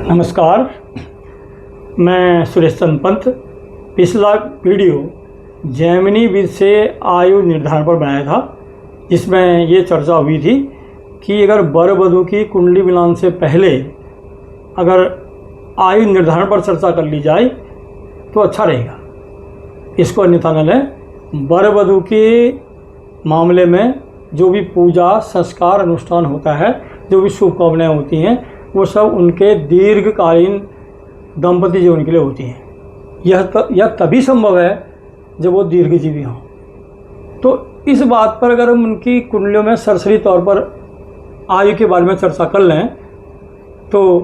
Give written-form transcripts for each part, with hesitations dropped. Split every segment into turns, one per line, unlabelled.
नमस्कार, मैं सुरेश चंद्र पंत। पिछला वीडियो जेमिनी विधि से आयु निर्धारण पर बनाया था, जिसमें ये चर्चा हुई थी कि अगर वर वधू की कुंडली मिलान से पहले अगर आयु निर्धारण पर चर्चा कर ली जाए तो अच्छा रहेगा। इसको अन्यथा न लें। वर वधू के मामले में जो भी पूजा संस्कार अनुष्ठान होता है, जो भी शुभकामनाएँ होती हैं, वो सब उनके दीर्घकालीन दंपति जीवन के लिए होती हैं। यह तभी संभव है जब वो दीर्घजीवी हों। तो इस बात पर अगर हम उनकी कुंडलियों में सरसरी तौर पर आयु के बारे में चर्चा कर लें तो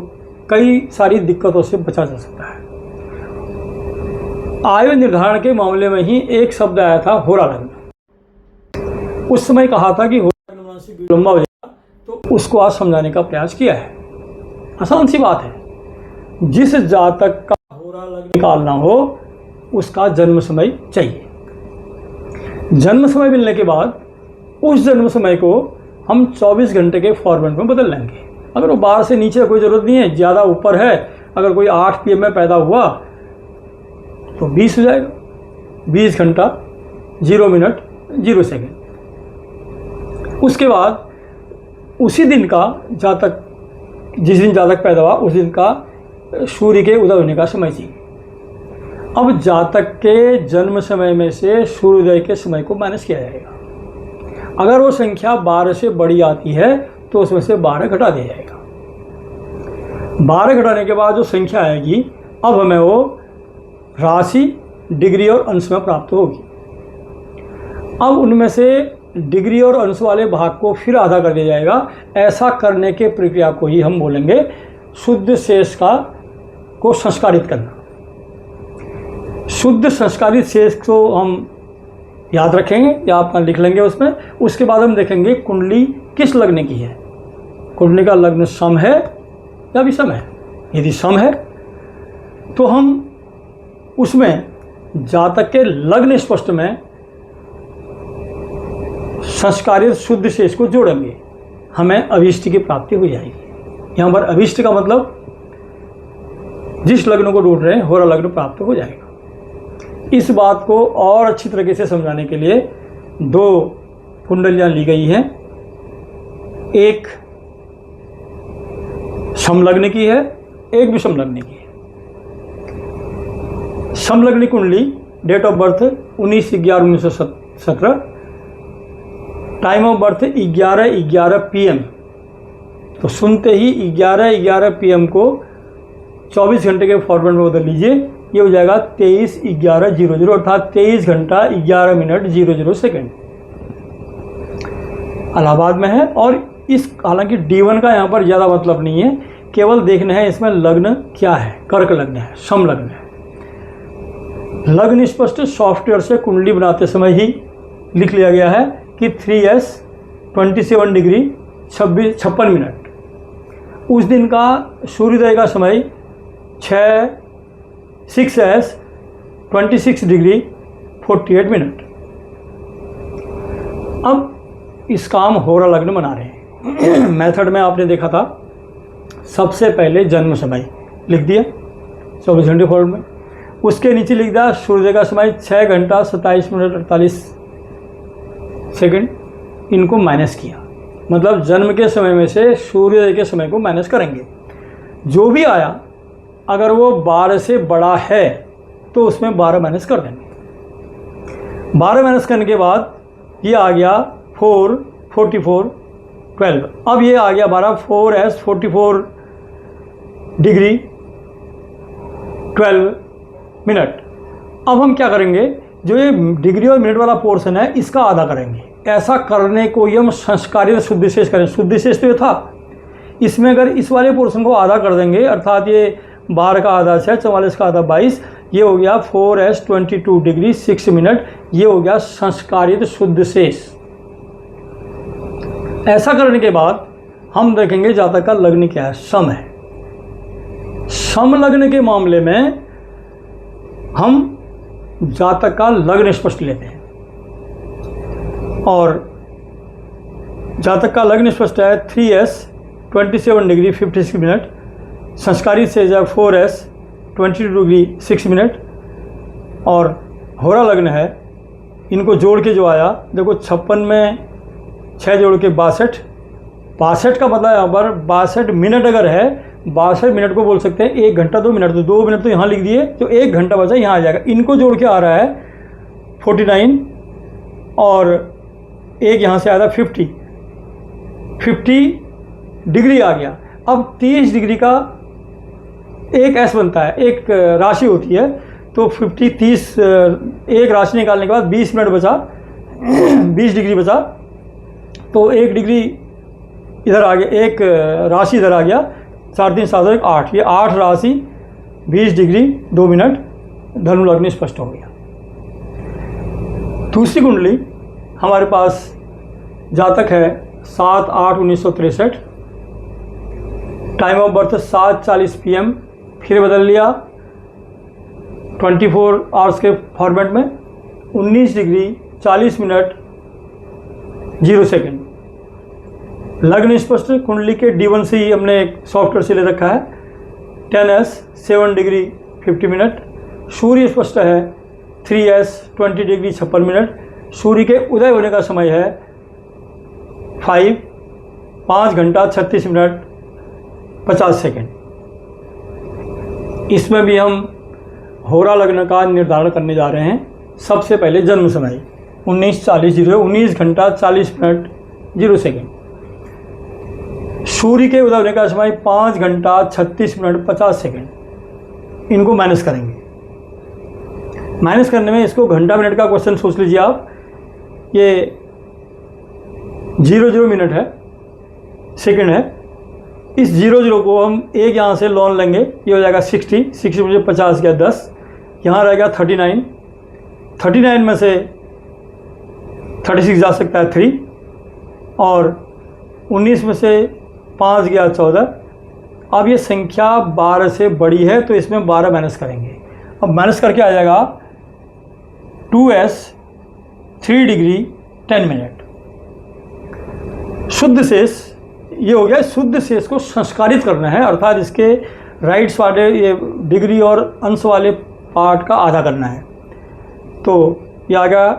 कई सारी दिक्कतों से बचा जा सकता है। आयु निर्धारण के मामले में ही एक शब्द आया था, होरा लग्न। उस समय कहा था कि होरा लग्न से विलंबा हो जाएगा, तो उसको आज समझाने का प्रयास किया है। आसान सी बात है, जिस जातक का होरा लग्न निकालना हो उसका जन्म समय चाहिए। जन्म समय मिलने के बाद उस जन्म समय को हम 24 घंटे के फॉर्मेट में बदल लेंगे। अगर वो 12 से नीचे कोई ज़रूरत नहीं है, ज़्यादा ऊपर है, अगर कोई 8 PM में पैदा हुआ तो 20 हो जाएगा। 20 घंटा 0 मिनट 0 सेकेंड। उसके बाद उसी दिन का जातक, जिस दिन जातक पैदा हुआ उस दिन का सूर्य के उदय होने का समय चाहिए। अब जातक के जन्म समय में से सूर्योदय के समय को माइनस किया जाएगा। अगर वो संख्या 12 से बड़ी आती है तो उसमें से 12 घटा दिया जाएगा। 12 घटाने के बाद जो संख्या आएगी, अब हमें वो राशि, डिग्री और अंश में प्राप्त होगी। अब उनमें से डिग्री और अंश वाले भाग को फिर आधा कर दिया जाएगा। ऐसा करने के प्रक्रिया को ही हम बोलेंगे शुद्ध शेष को संस्कारित करना। शुद्ध संस्कारित शेष को हम याद रखेंगे या अपना लिख लेंगे उसमें। उसके बाद हम देखेंगे कुंडली किस लग्न की है। कुंडली का लग्न सम है या विषम है। यदि सम है तो हम उसमें जातक के लग्न स्पष्ट में संस्कारित शुद्ध शेष को जोड़ेंगे, हमें अभीष्ट की प्राप्ति हो जाएगी। यहाँ पर अभीष्ट का मतलब जिस लग्न को ढूंढ रहे हैं होरा लग्न प्राप्त हो जाएगा। इस बात को और अच्छी तरीके से समझाने के लिए 2 कुंडलियाँ ली गई हैं। एक समलग्न की है, एक विषम लग्न की है। समलग्न कुंडली date of birth 19/11/1917, time of birth 11:11 PM। तो सुनते ही 11:11 PM को 24 घंटे के फॉर्मेट में बदल लीजिए। ये हो जाएगा 23:11:00, अर्थात 23 घंटा 11 मिनट 00 सेकेंड। इलाहाबाद में है। और इस हालांकि D1 का यहाँ पर ज़्यादा मतलब नहीं है, केवल देखना है इसमें लग्न क्या है। कर्क लग्न है, सम लग्न है। लग्न स्पष्ट सॉफ्टवेयर से कुंडली बनाते समय ही लिख लिया गया है कि 3S 27 डिग्री 56 मिनट। उस दिन का सूर्योदय का समय 6S 26 डिग्री 48 मिनट। अब इस काम होरा लग्न बना रहे हैं। मेथड में आपने देखा था, सबसे पहले जन्म समय लिख दिया 24 घंटे फॉर्मेट में। उसके नीचे लिख दिया सूर्योदय का समय 6 घंटा 27 मिनट 48 सेकेंड। इनको माइनस किया, मतलब जन्म के समय में से सूर्योदय के समय को माइनस करेंगे। जो भी आया अगर वो 12 से बड़ा है तो उसमें 12 माइनस कर देंगे। 12 माइनस करने के बाद ये आ गया 4, 44, 12। अब ये आ गया 12, 4S 44 डिग्री 12 मिनट। अब हम क्या करेंगे, जो ये डिग्री और मिनट वाला पोर्शन है इसका आधा करेंगे। ऐसा करने को ही हम संस्कारित शुद्ध शेष करें। शुद्ध शेष तो ये था, इसमें अगर इस वाले पोर्शन को आधा कर देंगे, अर्थात ये 12 का आधा 6, 44 का आधा 22, ये हो गया 4S 22 डिग्री 6 मिनट। ये हो गया संस्कारित शुद्ध शेष। ऐसा करने के बाद हम देखेंगे जातक का लग्न क्या है, सम है। सम लग्न के मामले में हम जातक का लग्न स्पष्ट लेते हैं और जातक का लग्न स्पष्ट है 3S 27 डिग्री 56 मिनट संस्कारित सेज है 4s 22 डिग्री 6 मिनट, और होरा लग्न है, इनको जोड़ के जो आया देखो 56 में 6 जोड़ के 62 का पता है यहाँ पर 62 मिनट अगर है, 62 मिनट को बोल सकते हैं 1 घंटा 2 मिनट, तो 2 मिनट तो यहाँ लिख दिए, तो 1 घंटा बचा यहाँ आ जाएगा। इनको जोड़ के आ रहा है 49, और एक यहाँ से आया था 50 डिग्री आ गया। अब 30 डिग्री का एक एस बनता है, एक राशि होती है, तो 30 एक राशि निकालने के बाद 20 मिनट बचा 20 डिग्री बचा, तो 1 डिग्री इधर आ गया, एक राशि इधर आ गया, 4 3 7 1 8, ये 8 राशि 20 डिग्री 2 मिनट, धनु लग्न स्पष्ट हो गया। दूसरी कुंडली हमारे पास जातक है 7/8/1963, टाइम ऑफ बर्थ 7:40 PM, फिर बदल लिया 24 आवर्स के फॉर्मेट में, 19 डिग्री 40 मिनट 0 सेकेंड। लग्न स्पष्ट, कुंडली के D1 से ही हमने एक सॉफ्टवेयर से ले रखा है, 10s 7 डिग्री 50 मिनट। सूर्य स्पष्ट है 3s 20 डिग्री 56 मिनट। सूर्य के उदय होने का समय है 5 घंटा 36 मिनट 50 सेकेंड। इसमें भी हम होरा लग्न का निर्धारण करने जा रहे हैं। सबसे पहले जन्म समय 19 घंटा 40 मिनट 0 सेकेंड। सूर्य के उदय होने का समय 5 घंटा 36 मिनट 50 सेकेंड। इनको माइनस करेंगे। माइनस करने में इसको घंटा मिनट का क्वेश्चन सोच लीजिए आप, ये 00 मिनट है, सेकेंड है। इस 00 को हम एक यहाँ से लॉन लेंगे, ये हो जाएगा 60 मुझे 50 गया 10, यहाँ रहेगा 39 में से 36 जा सकता है 3, और 19 में से 5 गया 14। अब ये संख्या 12 से बड़ी है तो इसमें 12 माइनस करेंगे। अब माइनस करके आ जाएगा 2s 3 डिग्री 10 मिनट। शुद्ध शेष ये हो गया। शुद्ध शेष को संस्कारित करना है, अर्थात इसके राइट्स वाले ये डिग्री और अंश वाले पार्ट का आधा करना है। तो ये आ गया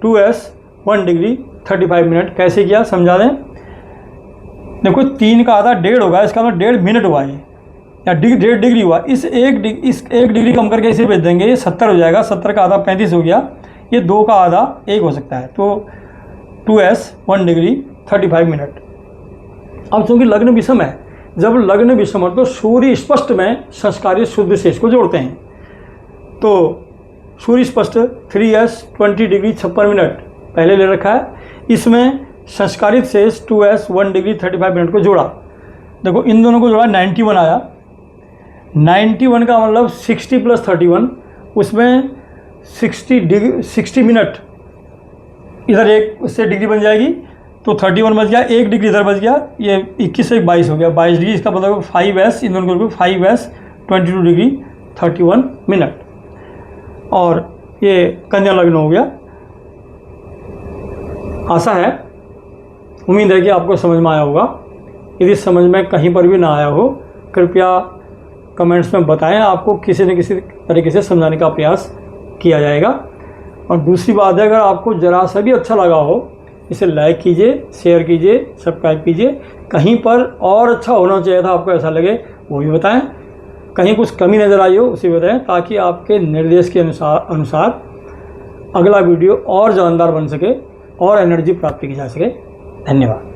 2s 1 डिग्री 35 मिनट। कैसे किया समझा दें। देखो 3 का आधा 1.5 होगा, इसका मतलब 1.5 मिनट हुआ ये, या 1.5 डिग्री हुआ। इस एक डिग्री कम करके इसे भेज देंगे, ये 70 हो जाएगा। 70 का आधा 35 हो गया, ये 2 का आधा 1 हो सकता है। तो 2s 1 डिग्री 35 मिनट। अब चूँकि लग्न विषम है, जब लग्न विषम है तो सूर्य स्पष्ट में संस्कारित शुद्ध शेष को जोड़ते हैं। तो सूर्य स्पष्ट 3s 20 डिग्री 56 मिनट पहले ले रखा है, इसमें संस्कारित शेष 2s 1 डिग्री 35 मिनट को जोड़ा। देखो इन दोनों को जोड़ा 91 आया। 91 का मतलब 60 + 31, उसमें 60 मिनट इधर एक उससे डिग्री बन जाएगी, तो 31 बच गया, 1 डिग्री इधर बच गया, ये 21 से 22 हो गया, 22 डिग्री। इसका मतलब 5s, इन दोनों को 5s 22 डिग्री 31 मिनट, और ये कन्या लग्न हो गया। आशा है, उम्मीद है कि आपको समझ में आया होगा। यदि समझ में कहीं पर भी ना आया हो, कृपया कमेंट्स में बताएं, आपको किसी न किसी तरीके से समझाने का प्रयास किया जाएगा। और दूसरी बात है, अगर आपको ज़रा सा भी अच्छा लगा हो, इसे लाइक कीजिए, शेयर कीजिए, सब्सक्राइब कीजिए। कहीं पर और अच्छा होना चाहिए था, आपको ऐसा लगे वो भी बताएं। कहीं कुछ कमी नज़र आई हो उसे भी बताएं, ताकि आपके निर्देश के अनुसार अगला वीडियो और जानदार बन सके और एनर्जी प्राप्त की जा सके। धन्यवाद।